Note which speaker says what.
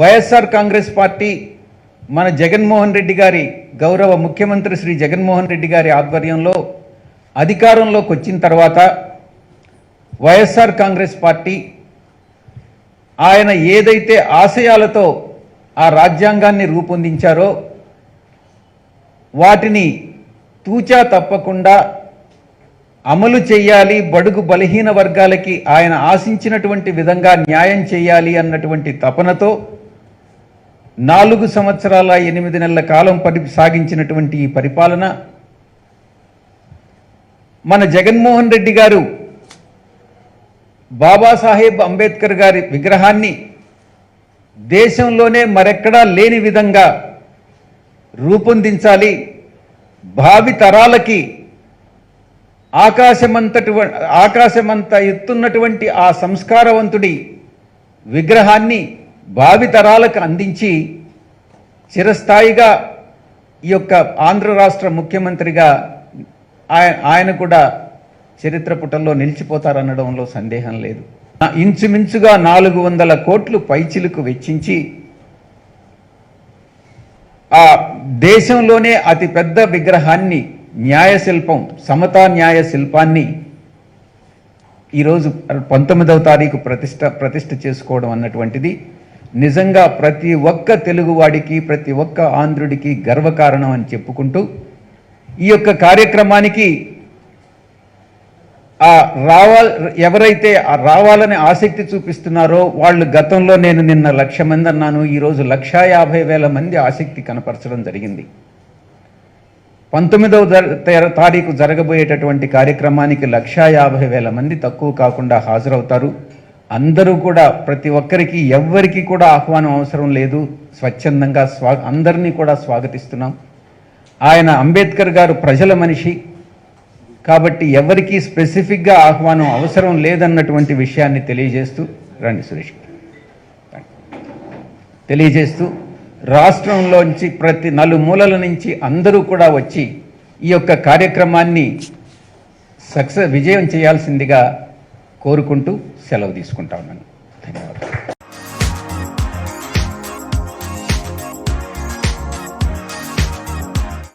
Speaker 1: YSR Congress party మన జగన్మోహన్ రెడ్డి గారి గౌరవ ముఖ్యమంత్రి శ్రీ జగన్మోహన్ రెడ్డి గారి ఆధ్వర్యంలో అధికారంలోకి వచ్చిన తర్వాత వైఎస్ఆర్ కాంగ్రెస్ పార్టీ ఆయన ఏదైతే ఆశయాలతో ఆ రాజ్యాంగాన్ని రూపొందించారో వాటిని తూచా తప్పకుండా అమలు చేయాలి, బడుగు బలహీన వర్గాలకి ఆయన ఆశించినటువంటి విధంగా న్యాయం చేయాలి అన్నటువంటి తపనతో 4 సంవత్సరాల 8 నెలల కాలం సాగించినటువంటి ఈ పరిపాలన మన జగన్మోహన్ రెడ్డి గారు బాబాసాహెబ్ అంబేద్కర్ గారి విగ్రహాన్ని దేశంలోనే మరెక్కడా లేని విధంగా రూపొందించాలి, భావి తరాలకి ఆకాశమంత ఎత్తున్నటువంటి ఆ సంస్కారవంతుడి విగ్రహాన్ని భావి తరాలకు అందించి చిరస్థాయిగా ఈ యొక్క ఆంధ్ర రాష్ట్ర ముఖ్యమంత్రిగా ఆయన కూడా చరిత్ర పుటల్లో నిలిచిపోతారనడంలో సందేహం లేదు. ఇంచుమించుగా 400 కోట్లు పైచిలుకు వెచ్చించి ఆ దేశంలోనే అతిపెద్ద విగ్రహాన్ని న్యాయశిల్పం సమతా న్యాయ శిల్పాన్ని ఈరోజు 19వ తారీఖు ప్రతిష్ఠ చేసుకోవడం అన్నటువంటిది నిజంగా ప్రతి ఒక్క తెలుగువాడికి ప్రతి ఒక్క ఆంధ్రుడికి గర్వకారణం అని చెప్పుకుంటూ ఈ యొక్క కార్యక్రమానికి ఎవరైతే రావాలని ఆసక్తి చూపిస్తున్నారో వాళ్ళు గతంలో నేను నిన్న 1,00,000 మంది అన్నాను, ఈరోజు 1,50,000 మంది ఆసక్తి కనపరచడం జరిగింది. 19వ తారీఖు జరగబోయేటటువంటి కార్యక్రమానికి 1,50,000 మంది తక్కువ కాకుండా హాజరవుతారు. అందరూ కూడా ప్రతి ఒక్కరికి ఎవ్వరికి కూడా ఆహ్వానం అవసరం లేదు, స్వచ్ఛందంగా అందరినీ కూడా స్వాగతిస్తున్నాం. ఆయన అంబేద్కర్ గారు ప్రజల మనిషి కాబట్టి ఎవరికి స్పెసిఫిక్గా ఆహ్వానం అవసరం లేదన్నటువంటి విషయాన్ని రండి సురేష్ తెలియజేస్తూ రాష్ట్రంలోంచి ప్రతి నలుమూలల నుంచి అందరూ కూడా వచ్చి ఈ యొక్క కార్యక్రమాన్ని విజయం చేయాల్సిందిగా కోరుకుంటూ సెలవు తీసుకుంటా ఉన్నాను. ధన్యవాదాలు.